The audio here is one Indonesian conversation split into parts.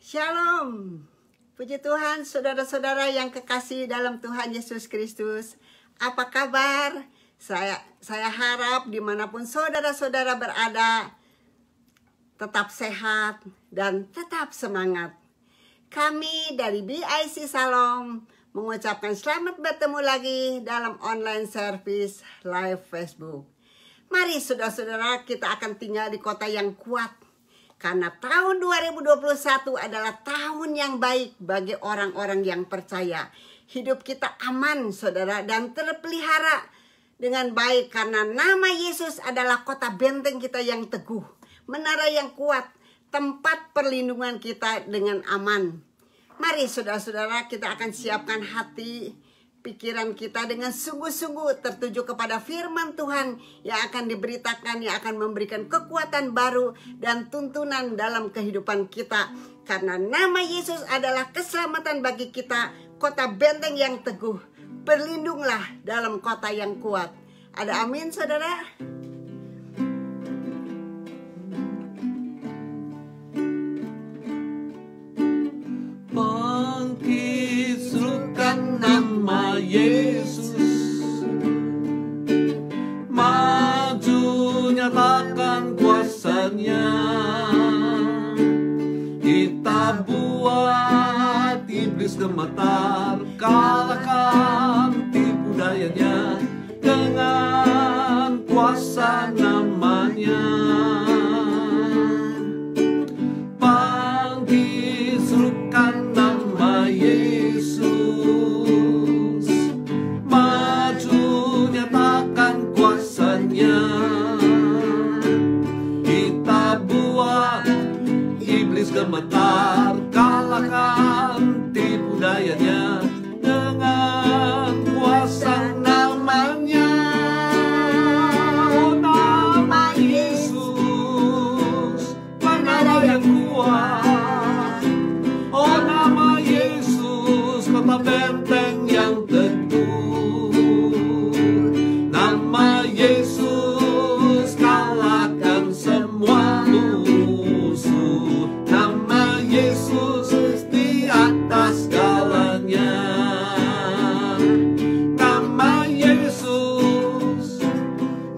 Shalom. Puji Tuhan, saudara-saudara yang kekasih dalam Tuhan Yesus Kristus. Apa kabar? Saya harap dimanapun saudara-saudara berada, tetap sehat dan tetap semangat. Kami dari BIC Salom mengucapkan selamat bertemu lagi dalam online service live Facebook. Mari saudara-saudara, kita akan tinggal di kota yang kuat. Karena tahun 2021 adalah tahun yang baik bagi orang-orang yang percaya. Hidup kita aman, saudara, dan terpelihara dengan baik. Karena nama Yesus adalah kota benteng kita yang teguh, menara yang kuat, tempat perlindungan kita dengan aman. Mari saudara-saudara, kita akan siapkan hati, pikiran kita dengan sungguh-sungguh tertuju kepada firman Tuhan yang akan diberitakan, yang akan memberikan kekuatan baru dan tuntunan dalam kehidupan kita. Karena nama Yesus adalah keselamatan bagi kita, kota benteng yang teguh. Berlindunglah dalam kota yang kuat. Ada amin, saudara? Mengkisruhkan nama Yesus, maju nyatakan kuasanya. Kita buat iblis gemetar, kalahkan tipu dayanya dengan kuasa namanya. Pangkisruhkan nama Yesus, maju nyatakan kuasanya. Kita buat iblis gemetar, kalahkan tipu dayanya dengan kuasa namanya. Oh, nama Yesus, menara yang kuat. Oh, nama Yesus, kota benteng yang teguh. Nama Yesus kalahkan semua musuh. Nama Yesus di atas segalanya. Nama Yesus,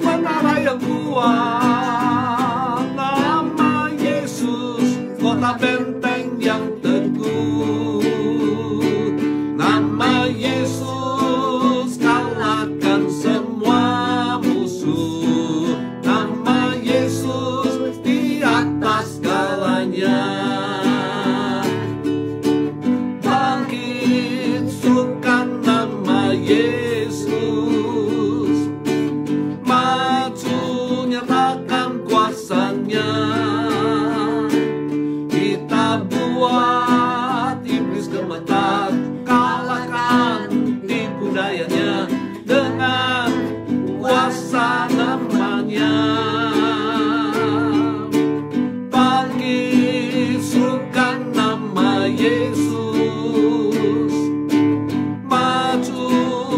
menara yang kuat. Nama Yesus, kota benteng yang teguh. Nama Yesus kalahkan semua musuh. Nama Yesus di atas segalanya. Bangkitkan nama Yesus, maju nyatakan kuasanya. Kita buat iblis gemetar, kalahkan tipu dayanya dengan kuasa namanya. Bangkitkan nama Yesus, maju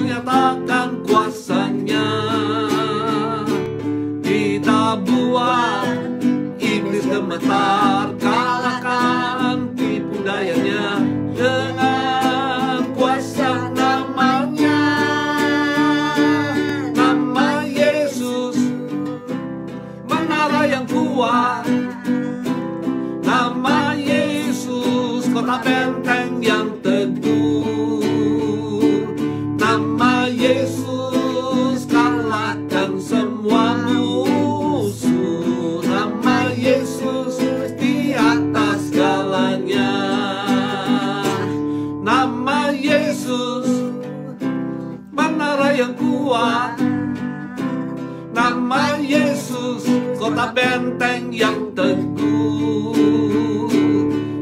nyatakan kuasanya. Kita buat iblis gemetar, kalahkan tipu dayanya dengan kuasa namanya. Nama Yesus, menara yang kuat. Nama Yesus, kota benteng yang teguh. Nama Yesus kalahkan semua musuh. Nama Yesus di atas segalanya. Nama Yesus, menara yang kuat. Nama Yesus, kota benteng yang teguh.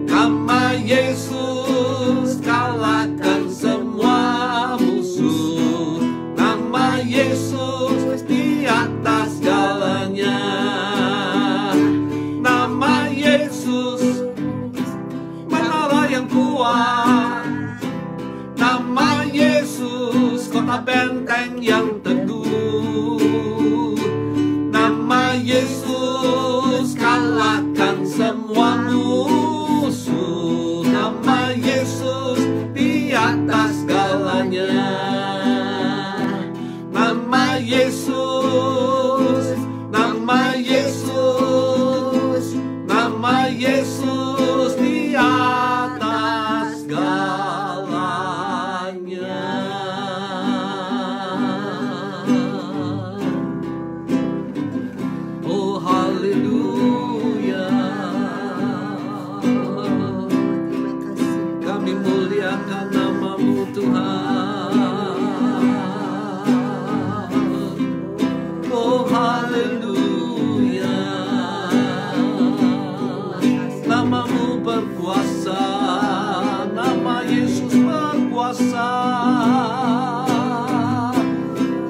Nama Yesus kalahkan semua musuh. Nama Yesus di atas segalanya. Nama Yesus, menara yang kuat. Nama Yesus, kota benteng yang teguh. Nama Yesus kalahkan semua musuh. berkuasa, nama Yesus berkuasa,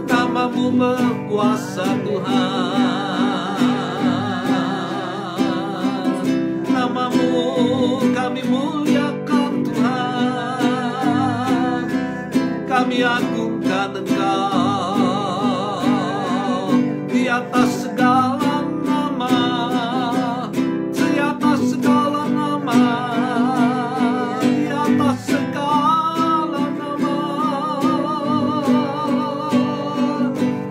namamu berkuasa Tuhan, namamu kami muliakan Tuhan, kami agungkan Engkau di atas segala nama, di atas segala nama, di atas segala nama,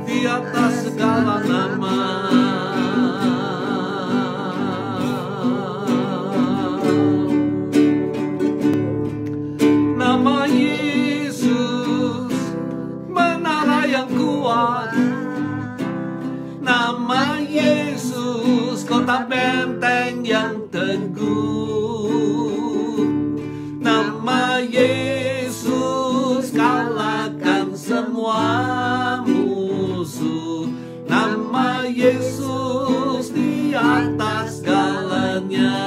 di atas segala nama. Nama Yesus, menara yang kuat. Nama Yesus, kota benteng yang teguh. Nama Yesus, kalahkan semua musuh. Nama Yesus di atas segalanya.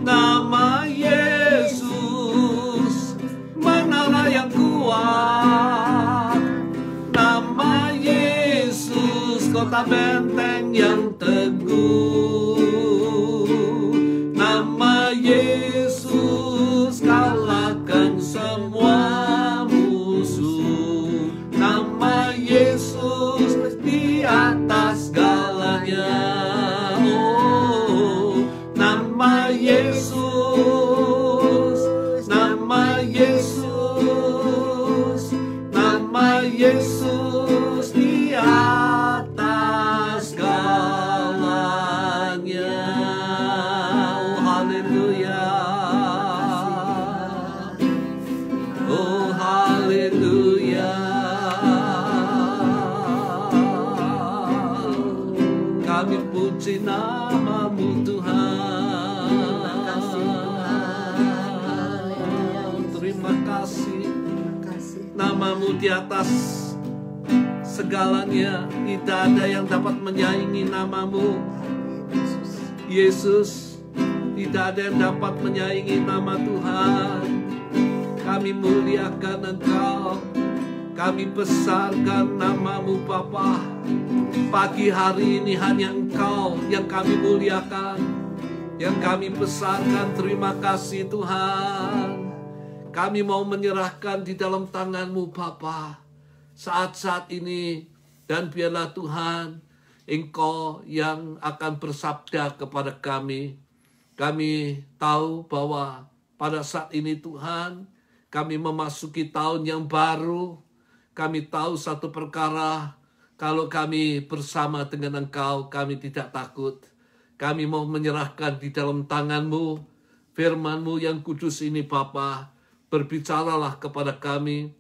Nama Yesus, menara yang kuat. Nama Yesus, kota benteng yang teguh. Nama Yesus, kalahkan semua musuh. Nama Yesus di atas segalanya. Oh, nama Yesus, nama Yesus, nama Yesus di atas segalanya. Oh, haleluya. Oh, haleluya. Kami puji namamu Tuhan. Terima kasih. Namamu di atas segalanya. Tidak ada yang dapat menyaingi namamu Yesus. Tidak ada yang dapat menyaingi nama Tuhan. Kami muliakan Engkau, kami besarkan namamu Bapa. Pagi hari ini hanya Engkau yang kami muliakan, yang kami besarkan. Terima kasih Tuhan. Kami mau menyerahkan di dalam tangan-Mu Bapa saat-saat ini. Dan biarlah Tuhan, Engkau yang akan bersabda kepada kami. Kami tahu bahwa pada saat ini Tuhan, kami memasuki tahun yang baru. Kami tahu satu perkara, kalau kami bersama dengan Engkau, kami tidak takut. Kami mau menyerahkan di dalam tangan-Mu, firman-Mu yang kudus ini Bapa. Berbicaralah kepada kami,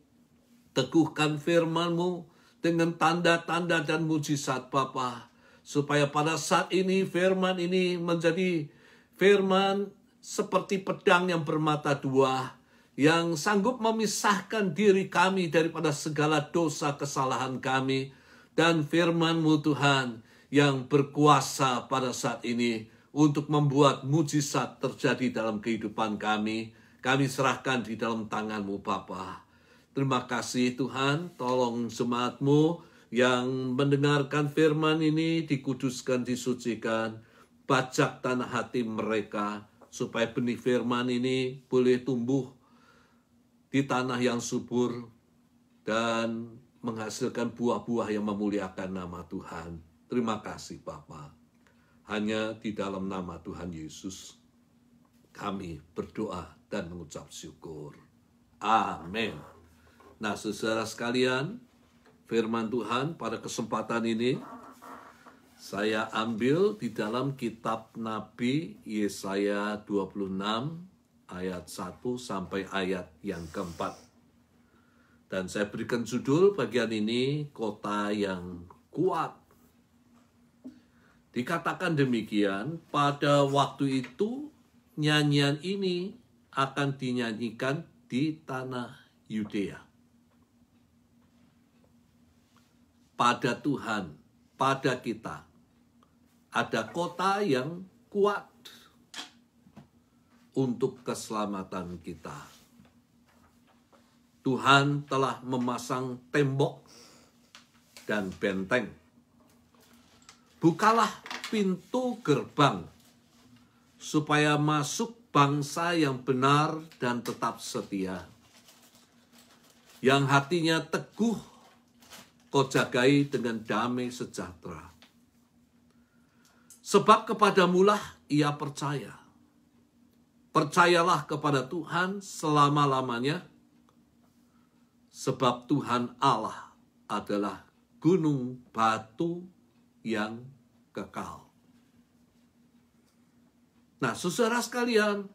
teguhkan firman-Mu dengan tanda-tanda dan mujizat Bapa, supaya pada saat ini firman ini menjadi firman seperti pedang yang bermata dua, yang sanggup memisahkan diri kami daripada segala dosa kesalahan kami, dan firman-Mu Tuhan yang berkuasa pada saat ini untuk membuat mujizat terjadi dalam kehidupan kami. Kami serahkan di dalam tangan-Mu Bapa. Terima kasih Tuhan, tolong jemaat-Mu yang mendengarkan firman ini dikuduskan, disucikan, bajak tanah hati mereka, supaya benih firman ini boleh tumbuh di tanah yang subur dan menghasilkan buah-buah yang memuliakan nama Tuhan. Terima kasih Bapa. Hanya di dalam nama Tuhan Yesus kami berdoa dan mengucap syukur. Amin. Nah, saudara sekalian, firman Tuhan pada kesempatan ini saya ambil di dalam kitab Nabi Yesaya 26 ayat 1 sampai ayat yang keempat. Dan saya berikan judul bagian ini, Kota yang Kuat. Dikatakan demikian, pada waktu itu nyanyian ini akan dinyanyikan di tanah Yudea. Pada Tuhan, pada kita, ada kota yang kuat. untuk keselamatan kita. Tuhan telah memasang tembok dan benteng. Bukalah pintu gerbang supaya masuk bangsa yang benar dan tetap setia, yang hatinya teguh kau jagai dengan damai sejahtera. Sebab kepadamulah ia percaya. Percayalah kepada Tuhan selama-lamanya, sebab Tuhan Allah adalah gunung batu yang kekal. Nah, saudara sekalian,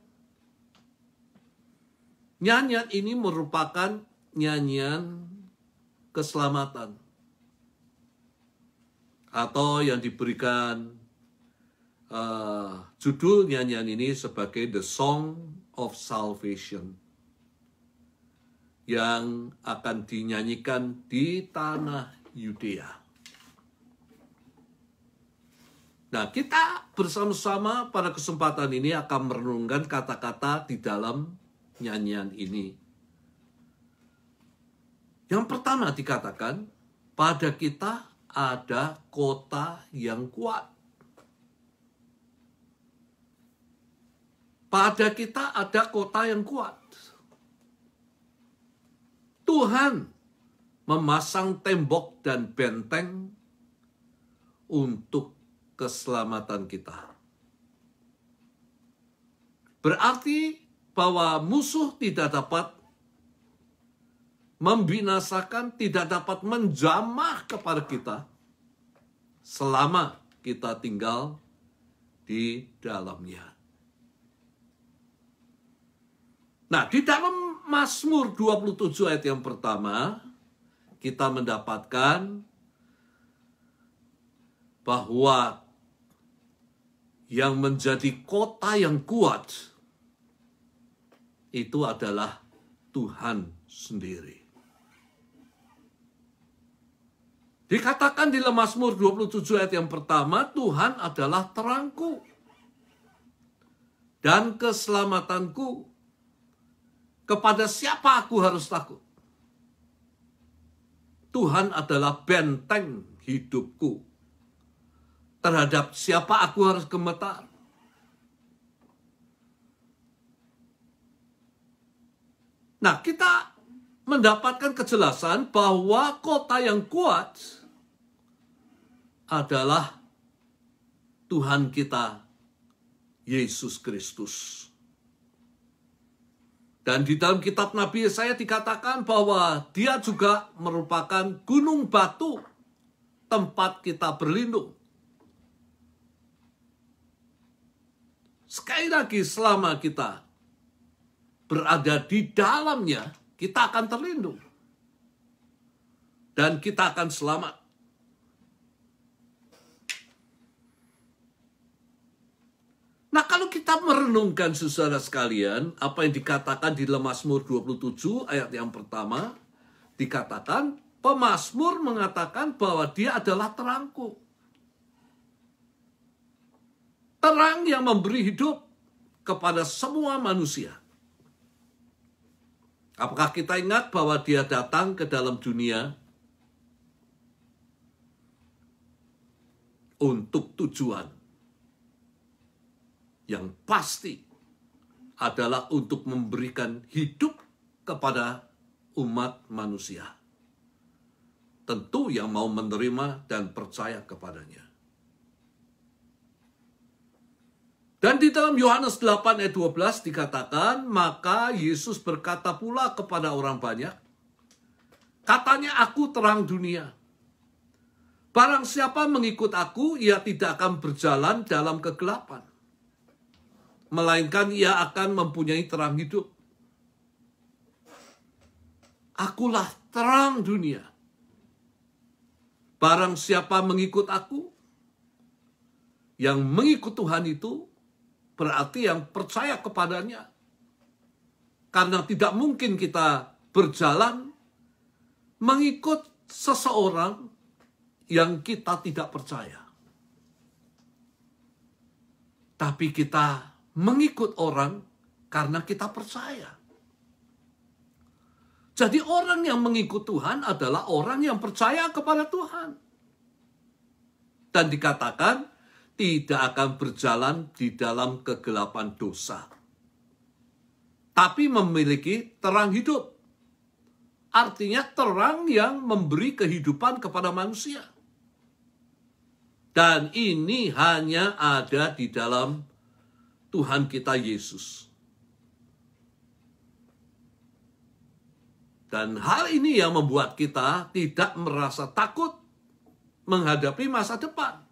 nyanyian ini merupakan nyanyian keselamatan, atau yang diberikan judul nyanyian ini sebagai The Song of Salvation, yang akan dinyanyikan di tanah Yudea. Nah, kita bersama-sama pada kesempatan ini akan merenungkan kata-kata di dalam nyanyian ini. Yang pertama dikatakan, pada kita ada kota yang kuat. Pada kita ada kota yang kuat. Tuhan memasang tembok dan benteng untuk keselamatan kita. Berarti bahwa musuh tidak dapat membinasakan, tidak dapat menjamah kepada kita selama kita tinggal di dalamnya. Nah, di dalam Mazmur 27 ayat yang pertama, kita mendapatkan bahwa yang menjadi kota yang kuat itu adalah Tuhan sendiri. Dikatakan di Mazmur 27 ayat yang pertama, Tuhan adalah terangku dan keselamatanku. Kepada siapa aku harus takut? Tuhan adalah benteng hidupku. Terhadap siapa aku harus gemetar? Nah, kita mendapatkan kejelasan bahwa kota yang kuat adalah Tuhan kita, Yesus Kristus. Dan di dalam kitab Nabi Yesaya dikatakan bahwa dia juga merupakan gunung batu, tempat kita berlindung. Sekali lagi, selama kita berada di dalamnya, kita akan terlindung. Dan kita akan selamat. Nah, kalau kita merenungkan saudara sekalian, apa yang dikatakan di Mazmur 27 ayat yang pertama, dikatakan, pemazmur mengatakan bahwa dia adalah terangku. Terang yang memberi hidup kepada semua manusia. Apakah kita ingat bahwa dia datang ke dalam dunia untuk tujuan yang pasti adalah untuk memberikan hidup kepada umat manusia. Tentu yang mau menerima dan percaya kepadanya. Dan di dalam Yohanes 8 ayat 12 dikatakan, maka Yesus berkata pula kepada orang banyak, katanya aku terang dunia. Barang siapa mengikut aku, ia tidak akan berjalan dalam kegelapan, melainkan ia akan mempunyai terang hidup. Akulah terang dunia. Barang siapa mengikut aku, yang mengikut Tuhan itu berarti yang percaya kepadanya. Karena tidak mungkin kita berjalan mengikut seseorang yang kita tidak percaya. Tapi kita mengikut orang Karena kita percaya. Jadi orang yang mengikut Tuhan adalah orang yang percaya kepada Tuhan. Dan dikatakan tidak akan berjalan di dalam kegelapan dosa. Tapi memiliki terang hidup. Artinya terang yang memberi kehidupan kepada manusia. Dan ini hanya ada di dalam Tuhan kita Yesus. Dan hal ini yang membuat kita tidak merasa takut menghadapi masa depan.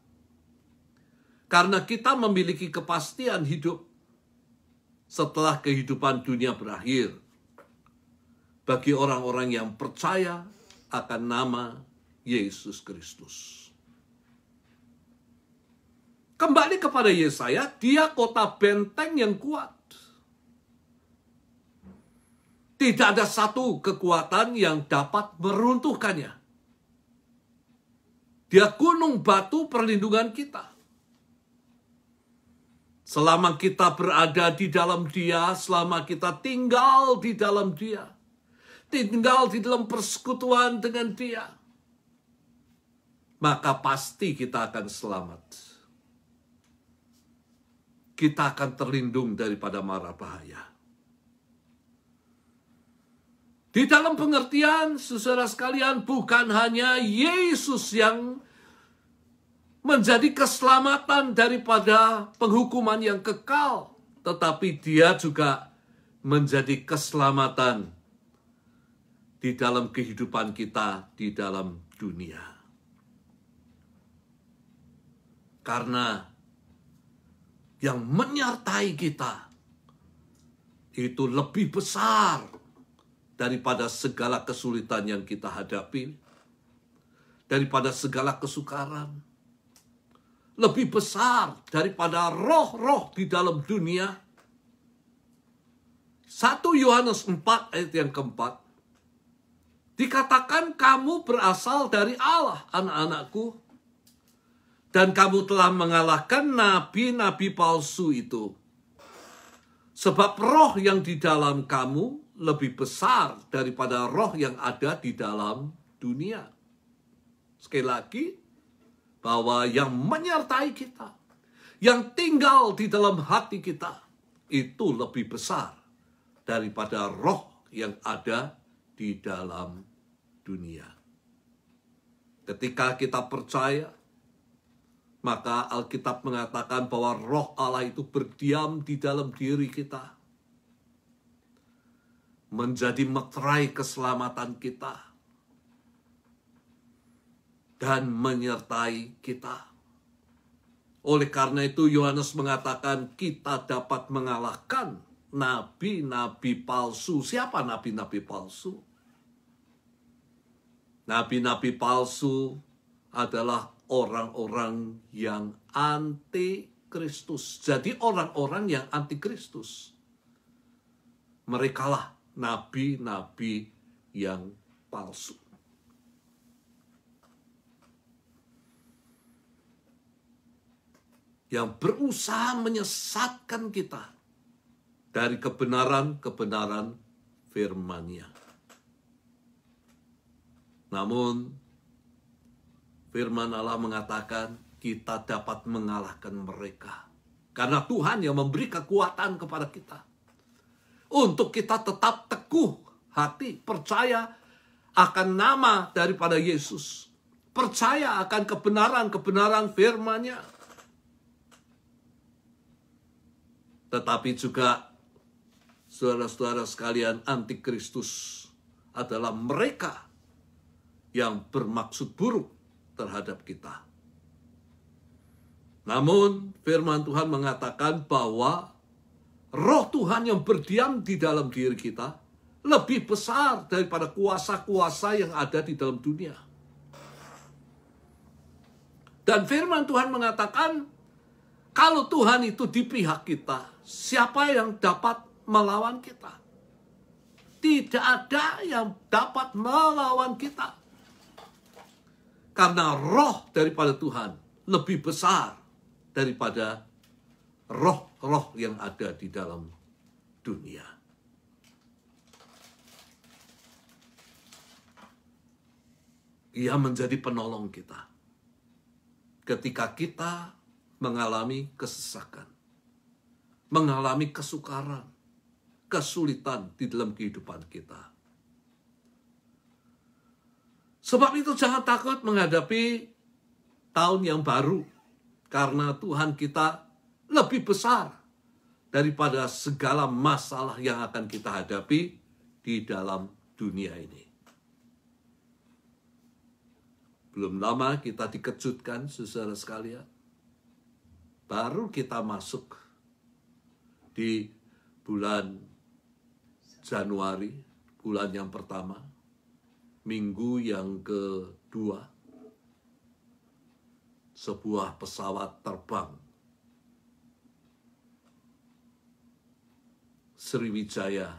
Karena kita memiliki kepastian hidup setelah kehidupan dunia berakhir. Bagi orang-orang yang percaya akan nama Yesus Kristus. Kembali kepada Yesaya, dia kota benteng yang kuat. Tidak ada satu kekuatan yang dapat meruntuhkannya. Dia gunung batu perlindungan kita. Selama kita berada di dalam Dia, selama kita tinggal di dalam Dia, tinggal di dalam persekutuan dengan Dia, maka pasti kita akan selamat. Kita akan terlindung daripada mara bahaya. Di dalam pengertian, saudara sekalian, bukan hanya Yesus yang menjadi keselamatan daripada penghukuman yang kekal, tetapi Dia juga menjadi keselamatan di dalam kehidupan kita di dalam dunia. Karena yang menyertai kita itu lebih besar daripada segala kesulitan yang kita hadapi, daripada segala kesukaran, lebih besar daripada roh-roh di dalam dunia. 1 Yohanes 4 ayat yang keempat, dikatakan kamu berasal dari Allah, anak-anakku, dan kamu telah mengalahkan nabi-nabi palsu itu. Sebab roh yang di dalam kamu lebih besar daripada roh yang ada di dalam dunia. Sekali lagi, bahwa yang menyertai kita, yang tinggal di dalam hati kita, itu lebih besar daripada roh yang ada di dalam dunia. Ketika kita percaya, maka Alkitab mengatakan bahwa roh Allah itu berdiam di dalam diri kita, menjadi meterai keselamatan kita, dan menyertai kita. Oleh karena itu Yohanes mengatakan kita dapat mengalahkan nabi-nabi palsu. Siapa nabi-nabi palsu? Nabi-nabi palsu adalah orang-orang yang anti Kristus. Jadi orang-orang yang anti Kristus, merekalah nabi-nabi yang palsu. Yang berusaha menyesatkan kita dari kebenaran-kebenaran firman-Nya. Namun, firman Allah mengatakan kita dapat mengalahkan mereka. Karena Tuhan yang memberi kekuatan kepada kita. Untuk kita tetap teguh hati, percaya akan nama daripada Yesus. Percaya akan kebenaran-kebenaran firman-Nya. Tetapi juga, saudara-saudara sekalian, antikristus adalah mereka yang bermaksud buruk terhadap kita. Namun, firman Tuhan mengatakan bahwa roh Tuhan yang berdiam di dalam diri kita lebih besar daripada kuasa-kuasa yang ada di dalam dunia. Dan firman Tuhan mengatakan, kalau Tuhan itu di pihak kita, siapa yang dapat melawan kita? Tidak ada yang dapat melawan kita. Karena roh daripada Tuhan lebih besar daripada roh-roh yang ada di dalam dunia. Ia menjadi penolong kita ketika kita mengalami kesesakan, mengalami kesukaran, kesulitan di dalam kehidupan kita. Sebab itu jangan takut menghadapi tahun yang baru, karena Tuhan kita lebih besar daripada segala masalah yang akan kita hadapi di dalam dunia ini. Belum lama kita dikejutkan, saudara sekalian. Baru kita masuk di bulan Januari, bulan yang pertama, minggu yang kedua, sebuah pesawat terbang Sriwijaya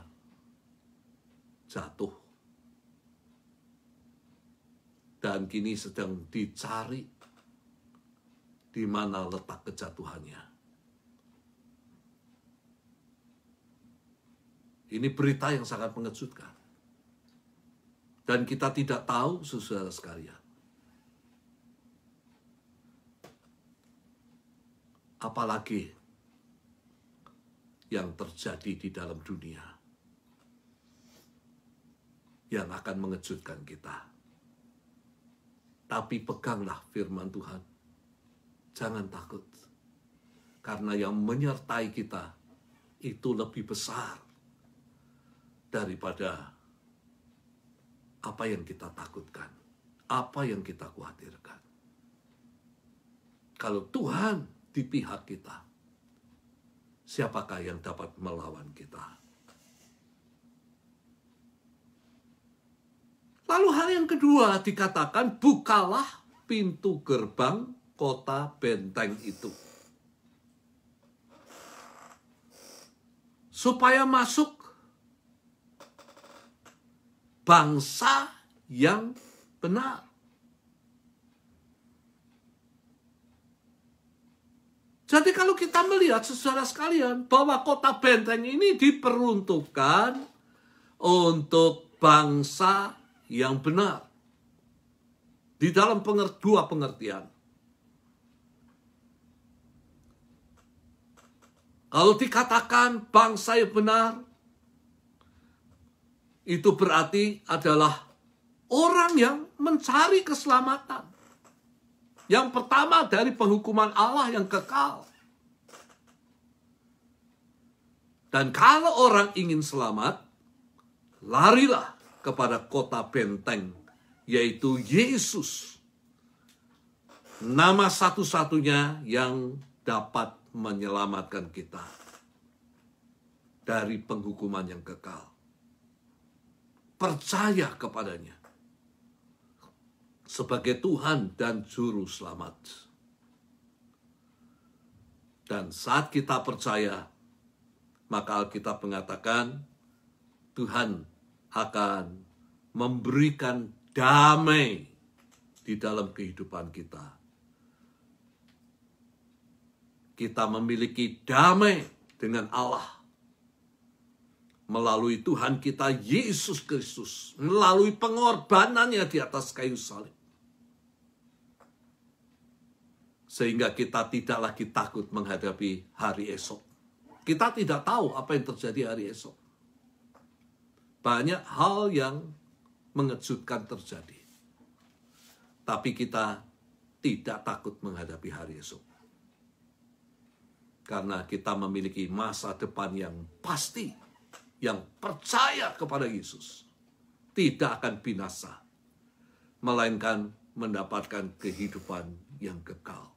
jatuh. Dan kini sedang dicari di mana letak kejatuhannya. Ini berita yang sangat mengejutkan. Dan kita tidak tahu, saudara sekalian, apalagi yang terjadi di dalam dunia yang akan mengejutkan kita. Tapi peganglah firman Tuhan. Jangan takut. Karena yang menyertai kita itu lebih besar daripada apa yang kita takutkan, apa yang kita khawatirkan. Kalau Tuhan di pihak kita, siapakah yang dapat melawan kita? Lalu hal yang kedua dikatakan, bukalah pintu gerbang kota benteng itu, supaya masuk bangsa yang benar. Jadi kalau kita melihat, saudara sekalian, bahwa kota benteng ini diperuntukkan untuk bangsa yang benar. Di dalam dua pengertian. Kalau dikatakan bangsa yang benar, itu berarti adalah orang yang mencari keselamatan. Yang pertama dari penghukuman Allah yang kekal. Dan kalau orang ingin selamat, larilah kepada kota benteng, yaitu Yesus. Nama satu-satunya yang dapat menyelamatkan kita dari penghukuman yang kekal. Percaya kepadanya sebagai Tuhan dan Juru Selamat. Dan saat kita percaya, maka Alkitab mengatakan Tuhan akan memberikan damai di dalam kehidupan kita. Kita memiliki damai dengan Allah melalui Tuhan kita Yesus Kristus, melalui pengorbanannya di atas kayu salib. Sehingga kita tidak lagi takut menghadapi hari esok. Kita tidak tahu apa yang terjadi hari esok. Banyak hal yang mengejutkan terjadi. Tapi kita tidak takut menghadapi hari esok. Karena kita memiliki masa depan yang pasti, yang percaya kepada Yesus. Tidak akan binasa, melainkan mendapatkan kehidupan yang kekal.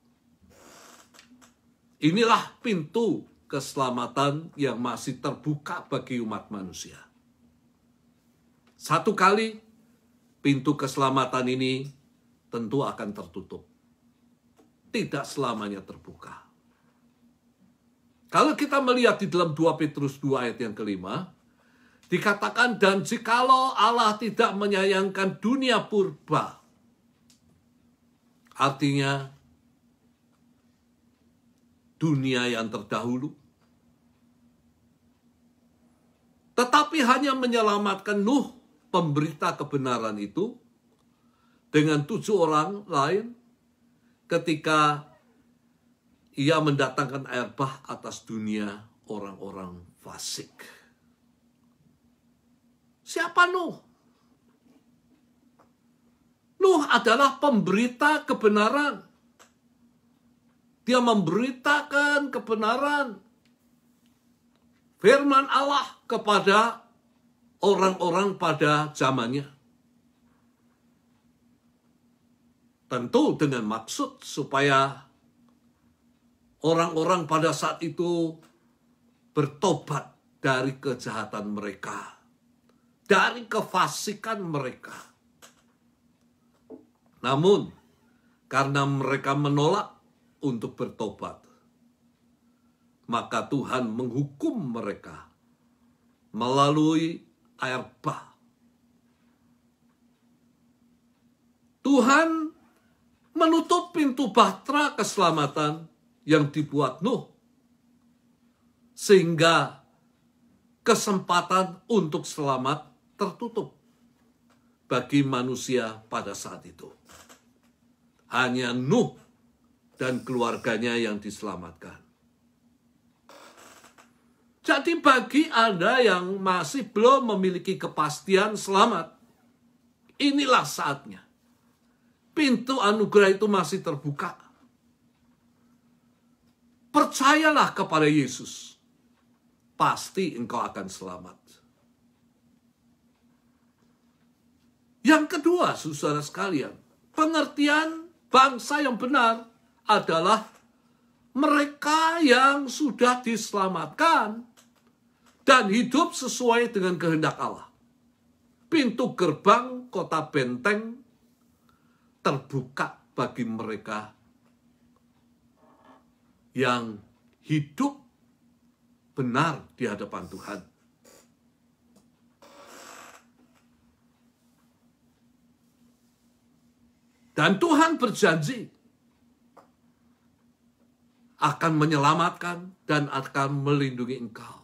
Inilah pintu keselamatan yang masih terbuka bagi umat manusia. Satu kali pintu keselamatan ini tentu akan tertutup. Tidak selamanya terbuka. Kalau kita melihat di dalam 2 Petrus 2 ayat yang kelima, dikatakan, dan jikalau Allah tidak menyayangkan dunia purba, artinya dunia yang terdahulu, Tetapi hanya menyelamatkan Nuh, pemberita kebenaran itu, dengan 7 orang lain ketika ia mendatangkan air bah atas dunia orang-orang fasik. Siapa Nuh? Nuh adalah pemberita kebenaran. Dia memberitakan kebenaran firman Allah kepada orang-orang pada zamannya. Tentu dengan maksud supaya orang-orang pada saat itu bertobat dari kejahatan mereka, dari kefasikan mereka. Namun, karena mereka menolak untuk bertobat, maka Tuhan menghukum mereka melalui air bah. Tuhan menutup pintu bahtera keselamatan yang dibuat Nuh, sehingga kesempatan untuk selamat tertutup bagi manusia pada saat itu. Hanya Nuh dan keluarganya yang diselamatkan. Jadi bagi Anda yang masih belum memiliki kepastian selamat, inilah saatnya. Pintu anugerah itu masih terbuka. Percayalah kepada Yesus. Pasti engkau akan selamat. Yang kedua, saudara sekalian, pengertian bangsa yang benar adalah mereka yang sudah diselamatkan dan hidup sesuai dengan kehendak Allah. Pintu gerbang kota benteng terbuka bagi mereka yang hidup benar di hadapan Tuhan. Dan Tuhan berjanji akan menyelamatkan dan akan melindungi engkau.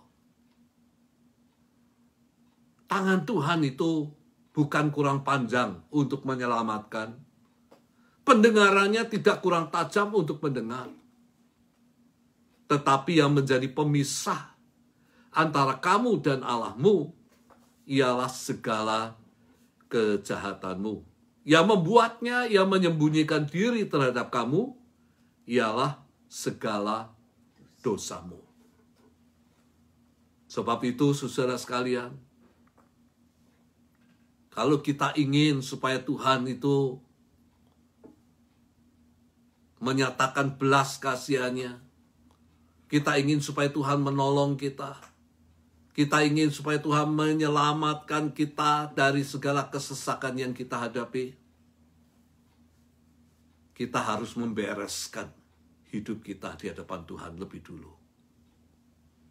Tangan Tuhan itu bukan kurang panjang untuk menyelamatkan. Pendengarannya tidak kurang tajam untuk mendengar. Tetapi yang menjadi pemisah antara kamu dan Allahmu ialah segala kejahatanmu. Yang membuatnya, yang menyembunyikan diri terhadap kamu ialah segala dosamu. Sebab itu, saudara sekalian, kalau kita ingin supaya Tuhan itu menyatakan belas kasihannya, kita ingin supaya Tuhan menolong kita, kita ingin supaya Tuhan menyelamatkan kita dari segala kesesakan yang kita hadapi, kita harus membereskan hidup kita di hadapan Tuhan lebih dulu.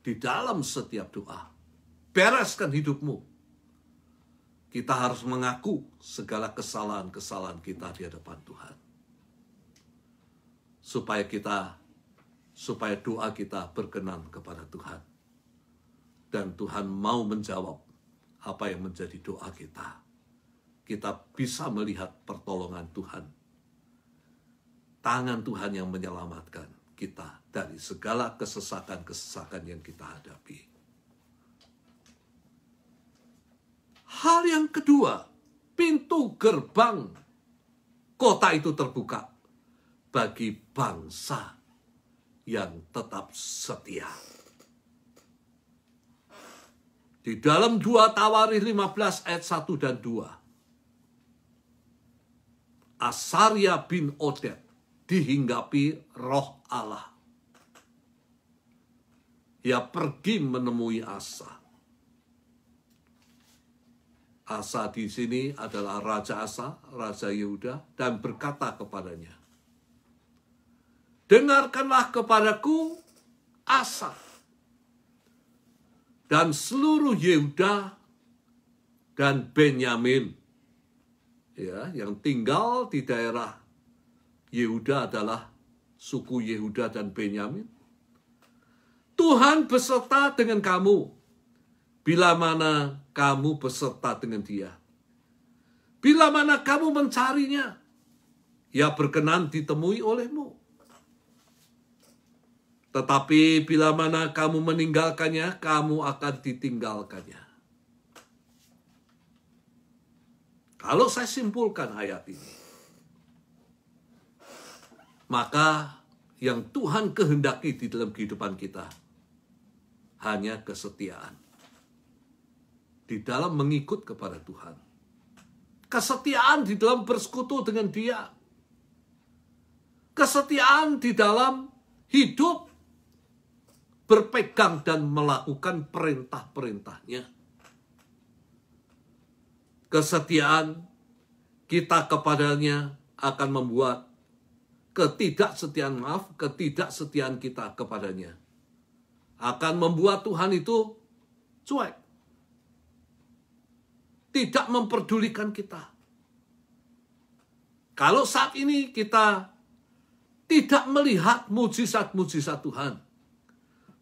Di dalam setiap doa, bereskan hidupmu. Kita harus mengaku segala kesalahan-kesalahan kita di hadapan Tuhan. Supaya doa kita berkenan kepada Tuhan. Dan Tuhan mau menjawab apa yang menjadi doa kita. Kita bisa melihat pertolongan Tuhan. Tangan Tuhan yang menyelamatkan kita dari segala kesesakan-kesesakan yang kita hadapi. Hal yang kedua, pintu gerbang kota itu terbuka bagi bangsa yang tetap setia. Di dalam 2 Tawarikh 15 ayat 1 dan 2. Asaria bin Oded dihinggapi roh Allah. Ia pergi menemui Asa. Asa di sini adalah Raja Asa, Raja Yehuda, dan berkata kepadanya, dengarkanlah kepadaku Asa dan seluruh Yehuda dan Benyamin, ya, yang tinggal di daerah Yehuda adalah suku Yehuda dan Benyamin. Tuhan beserta dengan kamu bila mana kamu beserta dengan Dia. Bila mana kamu mencarinya, Ia berkenan ditemui olehmu. Tetapi bila mana kamu meninggalkannya, kamu akan ditinggalkannya. Kalau saya simpulkan ayat ini, maka yang Tuhan kehendaki di dalam kehidupan kita hanya kesetiaan. Di dalam mengikut kepada Tuhan. Kesetiaan di dalam bersekutu dengan Dia. Kesetiaan di dalam hidup berpegang dan melakukan perintah-perintahnya. Kesetiaan kita kepadanya akan membuat ketidaksetiaan kita kepadanya akan membuat Tuhan itu cuek. Tidak memperdulikan kita. Kalau saat ini kita tidak melihat mujizat-mujizat Tuhan,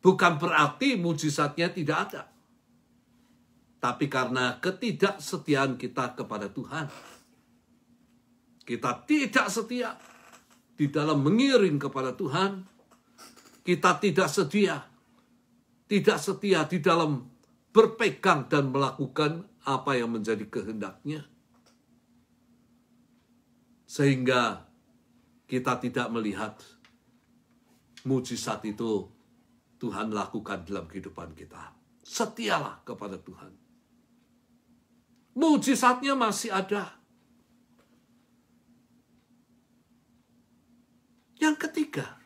bukan berarti mujizatnya tidak ada. Tapi karena ketidaksetiaan kita kepada Tuhan, kita tidak setia di dalam mengiring kepada Tuhan, kita tidak setia di dalam berpegang dan melakukan apa yang menjadi kehendaknya. Sehingga kita tidak melihat mujizat itu Tuhan lakukan dalam kehidupan kita. Setialah kepada Tuhan. Mujizatnya masih ada. Yang ketiga,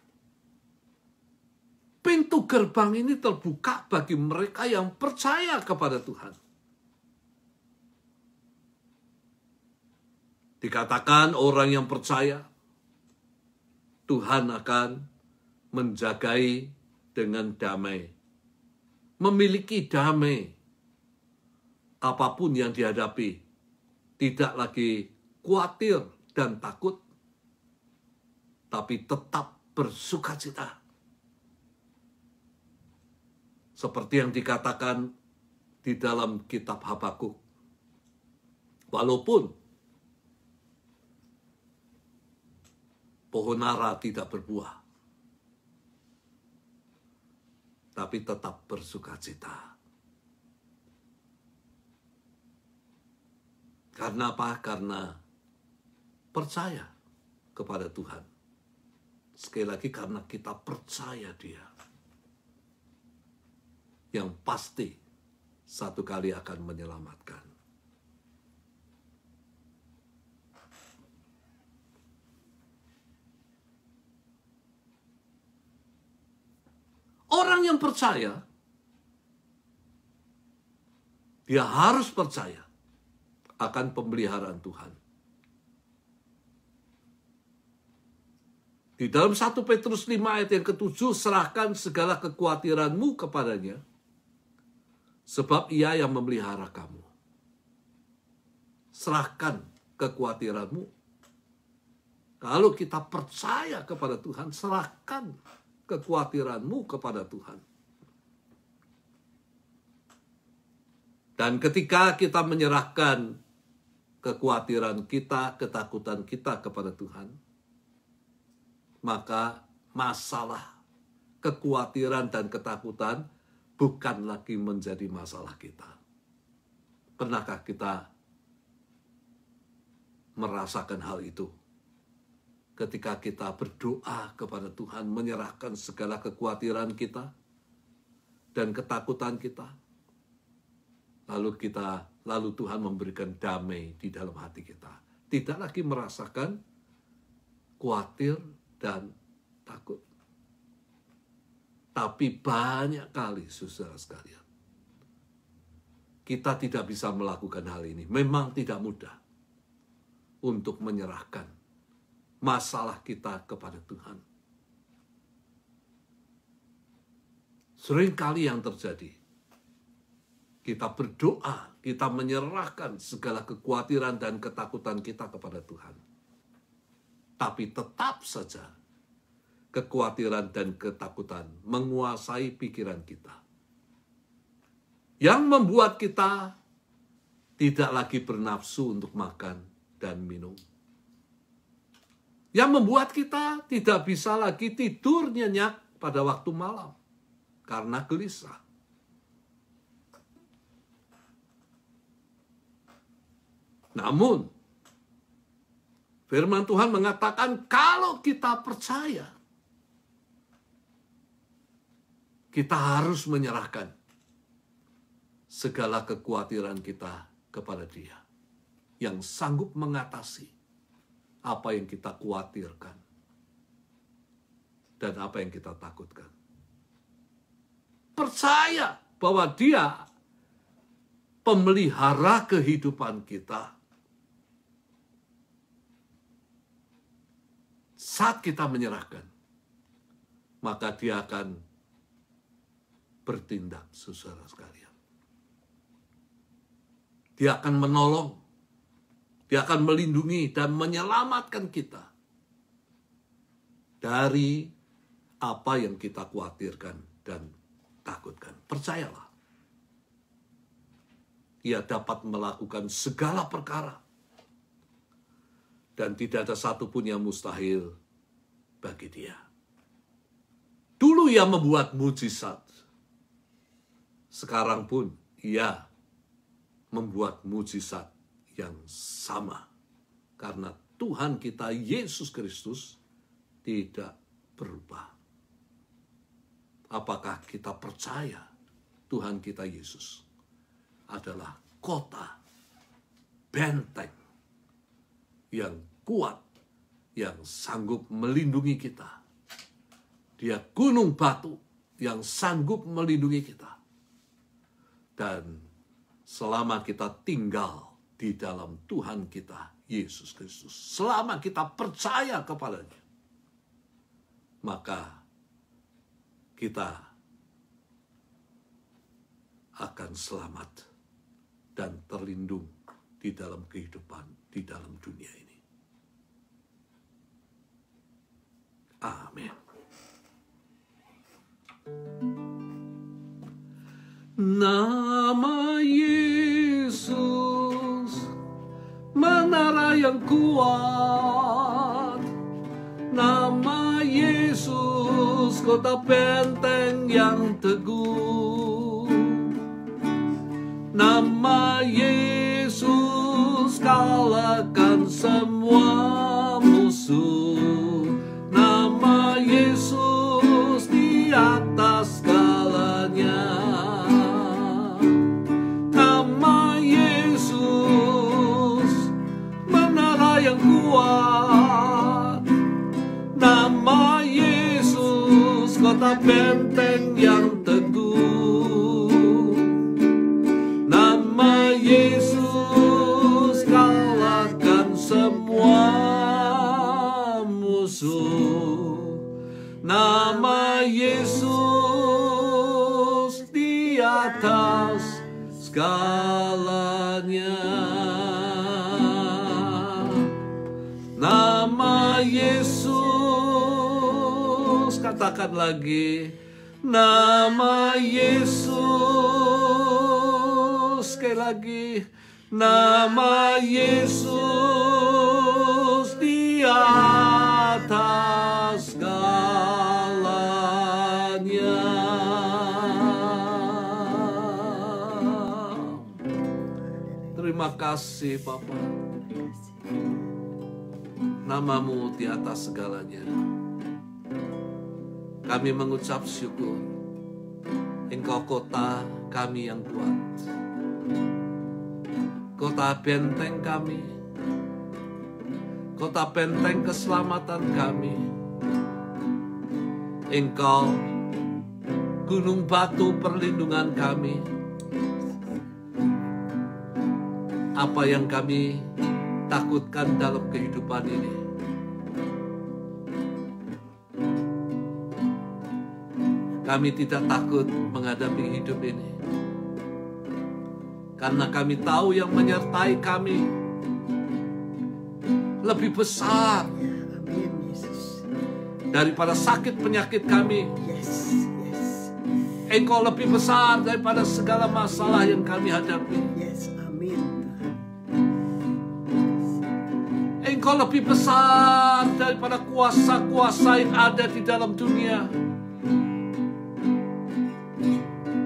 pintu gerbang ini terbuka bagi mereka yang percaya kepada Tuhan. Dikatakan orang yang percaya, Tuhan akan menjagai dengan damai. Memiliki damai. Apapun yang dihadapi, tidak lagi khawatir dan takut, tapi tetap bersukacita. Seperti yang dikatakan di dalam kitab Habakuk. Walaupun pohon ara tidak berbuah, tapi tetap bersukacita. Karena apa? Karena percaya kepada Tuhan. Sekali lagi karena kita percaya Dia. Yang pasti satu kali akan menyelamatkan. Orang yang percaya, dia harus percaya akan pemeliharaan Tuhan. Di dalam 1 Petrus 5 ayat yang ke-7, serahkan segala kekhawatiranmu kepadanya, sebab Ia yang memelihara kamu. Serahkan kekhawatiranmu. Kalau kita percaya kepada Tuhan, serahkan kekhawatiranmu kepada Tuhan. Dan ketika kita menyerahkan kekhawatiran kita, ketakutan kita kepada Tuhan, maka masalah kekhawatiran dan ketakutan bukan lagi menjadi masalah kita. Pernahkah kita merasakan hal itu? Ketika kita berdoa kepada Tuhan, menyerahkan segala kekhawatiran kita dan ketakutan kita, lalu Tuhan memberikan damai di dalam hati kita. Tidak lagi merasakan khawatir dan takut. Tapi banyak kali, saudara sekalian, kita tidak bisa melakukan hal ini. Memang tidak mudah untuk menyerahkan masalah kita kepada Tuhan. Seringkali yang terjadi, kita berdoa, kita menyerahkan segala kekhawatiran dan ketakutan kita kepada Tuhan. Tapi tetap saja kekhawatiran dan ketakutan menguasai pikiran kita. Yang membuat kita tidak lagi bernafsu untuk makan dan minum. Yang membuat kita tidak bisa lagi tidur nyenyak pada waktu malam karena gelisah. Namun, firman Tuhan mengatakan kalau kita percaya, kita harus menyerahkan segala kekhawatiran kita kepada Dia yang sanggup mengatasi apa yang kita khawatirkan dan apa yang kita takutkan. Percaya bahwa Dia pemelihara kehidupan kita. Saat kita menyerahkan, maka Dia akan bertindak, saudara sekalian. Dia akan menolong, Dia akan melindungi dan menyelamatkan kita dari apa yang kita khawatirkan dan takutkan. Percayalah, Dia dapat melakukan segala perkara dan tidak ada satupun yang mustahil bagi Dia. Dulu Ia membuat mujizat, sekarang pun Ia membuat mujizat yang sama. Karena Tuhan kita Yesus Kristus tidak berubah. Apakah kita percaya Tuhan kita Yesus adalah kota, benteng yang kuat, yang sanggup melindungi kita. Dia gunung batu yang sanggup melindungi kita. Dan selama kita tinggal di dalam Tuhan kita Yesus Kristus, selama kita percaya kepadanya, maka kita akan selamat dan terlindung di dalam kehidupan, di dalam dunia ini. Amin. Nama Yesus, menara yang kuat. Nama Yesus, kota benteng yang teguh. Nama Yesus, kalahkan semua musuh. Nama Yesus di atas segalanya. Nama Yesus, menara yang kuat. Nama Yesus, kota benteng yang teguh. Nama Yesus, kalahkan semua musuh. Nama Yesus di atas segalanya. Nama Yesus, katakan lagi. Nama Yesus, sekali lagi. Nama Yesus di atas segalanya. Terima kasih Bapa. Namamu di atas segalanya. Kami mengucap syukur. Engkau kota kami yang kuat. Kota benteng kami. Kota benteng keselamatan kami. Engkau gunung batu perlindungan kami. Apa yang kami takutkan dalam kehidupan ini, kami tidak takut menghadapi hidup ini, karena kami tahu yang menyertai kami lebih besar daripada sakit penyakit kami. Engkau lebih besar daripada segala masalah yang kami hadapi. Yes, amin Tuhan. Engkau lebih besar daripada kuasa-kuasa yang ada di dalam dunia.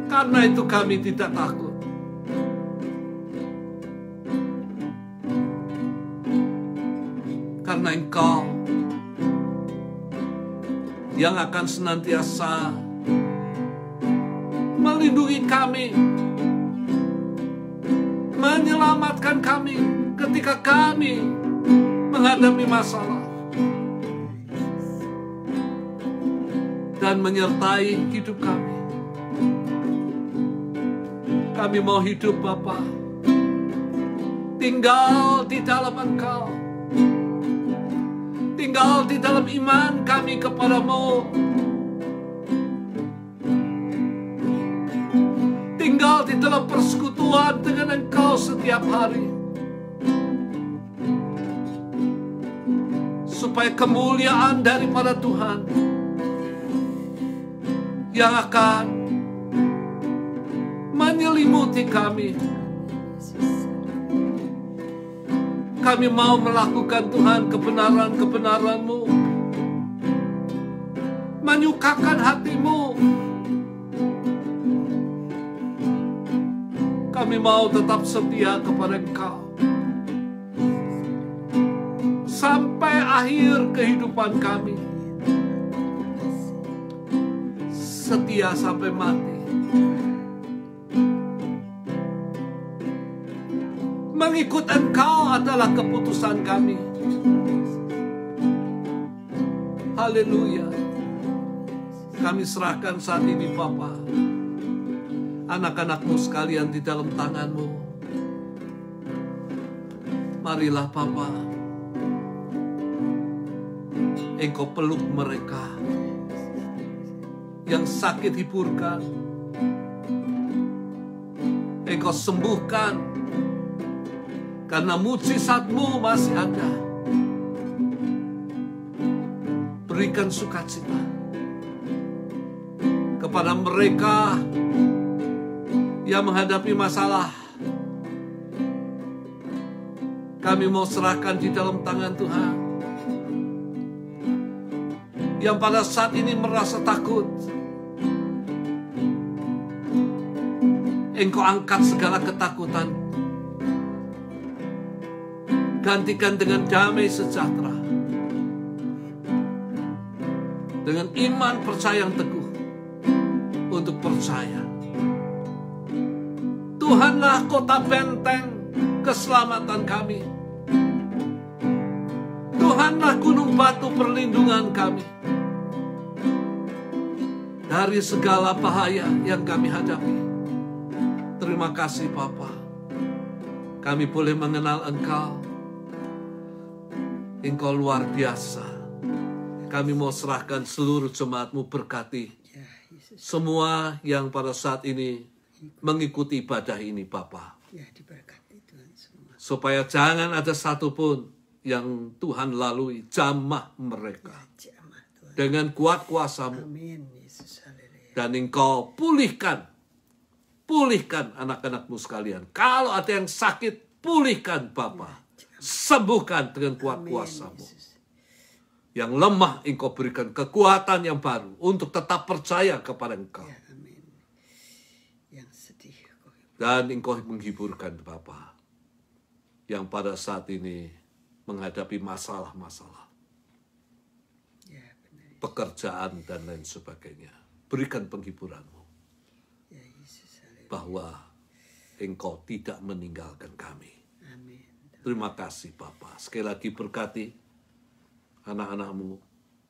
Karena itu kami tidak takut. Karena Engkau yang akan senantiasa melindungi kami, menyelamatkan kami ketika kami menghadapi masalah, dan menyertai hidup kami. Kami mau hidup Bapa, tinggal di dalam Engkau, tinggal di dalam iman kami kepadamu, tinggal di dalam persekutuan dengan Engkau setiap hari, supaya kemuliaan daripada Tuhan yang akan menyelimuti kami. Kami mau melakukan Tuhan kebenaran-kebenaran-Mu, menyukakan hati-Mu. Kami mau tetap setia kepada Engkau sampai akhir kehidupan kami, setia sampai mati. Mengikut Engkau adalah keputusan kami. Haleluya. Kami serahkan saat ini Bapa, anak-anak-Mu sekalian di dalam tangan-Mu. Marilah Bapa, Engkau peluk mereka yang sakit, hiburkan. Engkau sembuhkan, karena mujizat-Mu masih ada. Berikan sukacita kepada mereka yang menghadapi masalah. Kami mau serahkan di dalam tangan Tuhan. Yang pada saat ini merasa takut, Engkau angkat segala ketakutan, gantikan dengan damai sejahtera, dengan iman percaya yang teguh untuk percaya Tuhanlah kota benteng keselamatan kami. Tuhanlah gunung batu perlindungan kami dari segala bahaya yang kami hadapi. Terima kasih Bapa, kami boleh mengenal Engkau. Engkau luar biasa. Kami mau serahkan seluruh jemaat-Mu, berkati semua yang pada saat ini mengikuti ibadah ini Bapa. Ya, diberkati Tuhan semua. Supaya jangan ada satupun yang Tuhan lalui, jamah mereka Jamah Tuhan. dengan kuat kuasa-Mu. Amin Yesus, haleluya. Dan Engkau pulihkan anak-anak-Mu sekalian. Kalau ada yang sakit, pulihkan Bapa. Sembuhkan dengan kuat kuasa-Mu. Yang lemah Engkau berikan kekuatan yang baru untuk tetap percaya kepada Engkau. Ya, amin. Yang sedih kau hibur. Dan Engkau menghiburkan Bapa yang pada saat ini menghadapi masalah-masalah, Ya, benar. pekerjaan dan lain sebagainya. Berikan penghiburan-Mu Ya, Yesus, haleluya. bahwa Engkau tidak meninggalkan kami. Amin. Terima kasih Bapa. Sekali lagi berkati anak-anak-Mu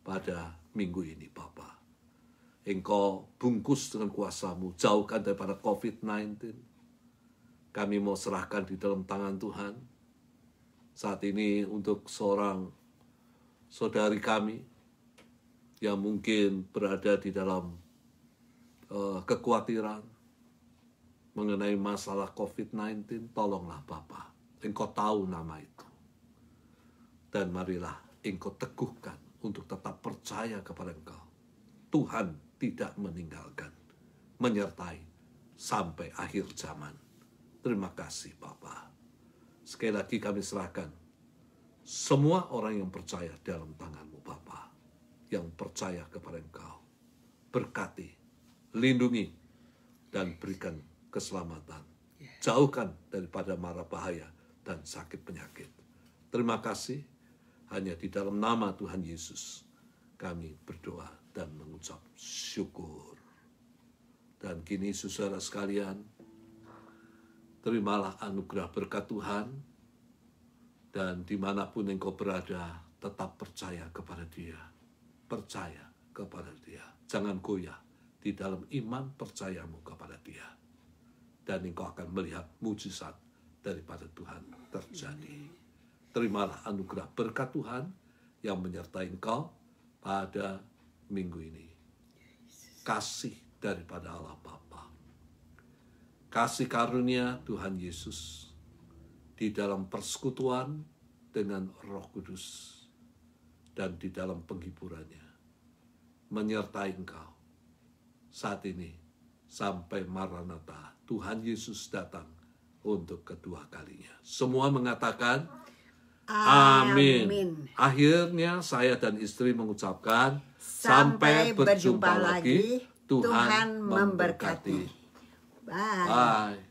pada minggu ini Bapa. Engkau bungkus dengan kuasa-Mu, jauhkan daripada COVID-19. Kami mau serahkan di dalam tangan Tuhan. Saat ini untuk seorang saudari kami yang mungkin berada di dalam kekhawatiran mengenai masalah COVID-19, tolonglah Bapa. Engkau tahu nama itu. Dan marilah Engkau teguhkan untuk tetap percaya kepada Engkau. Tuhan tidak meninggalkan menyertai sampai akhir zaman. Terima kasih Bapa. Sekali lagi kami serahkan semua orang yang percaya dalam tangan-Mu Bapa, yang percaya kepada Engkau. Berkati, lindungi, dan berikan keselamatan. Jauhkan daripada mara bahaya dan sakit penyakit. Terima kasih. Hanya di dalam nama Tuhan Yesus kami berdoa dan mengucap syukur. Dan kini saudara sekalian, terimalah anugerah berkat Tuhan, dan dimanapun engkau berada, tetap percaya kepada Dia. Percaya kepada Dia. Jangan goyah di dalam iman percayamu kepada Dia. Dan engkau akan melihat mujizat daripada Tuhan terjadi. Terimalah anugerah berkat Tuhan yang menyertai engkau pada minggu ini. Kasih daripada Allah Bapa, kasih karunia Tuhan Yesus di dalam persekutuan dengan Roh Kudus dan di dalam penghiburannya menyertai engkau saat ini sampai Maranatha, Tuhan Yesus datang untuk kedua kalinya. Semua mengatakan amin. Akhirnya saya dan istri mengucapkan sampai berjumpa lagi. Tuhan memberkati. Bye. Bye.